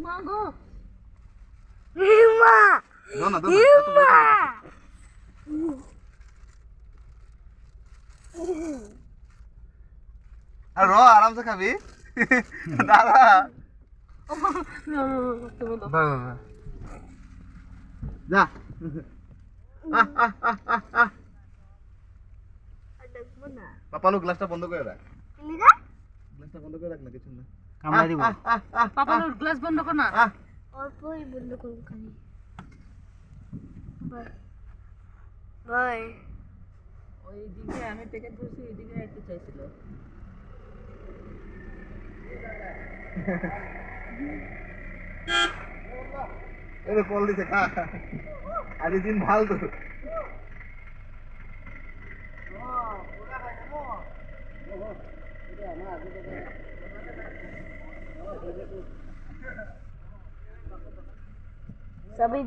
মা গো মা দাও না আর আরাম से খাবি দাদা তুমি দাও। যা দেখবো না পাপানো গ্লাসটা বন্ধ করে রাখ লিগা গ্লাসটা বন্ধ করে রাখ না কিছু না কামড়া দিব পাপা গ্লাস বন্ধ কর না। অল্পই বন্ধ করুন খালি বাই বাই ওইদিকে আমি প্যাকেট ধরছি ওইদিকে রাখতে চাইছিল। এরে কল দিছে খা আরে দিন ভাল তো সবই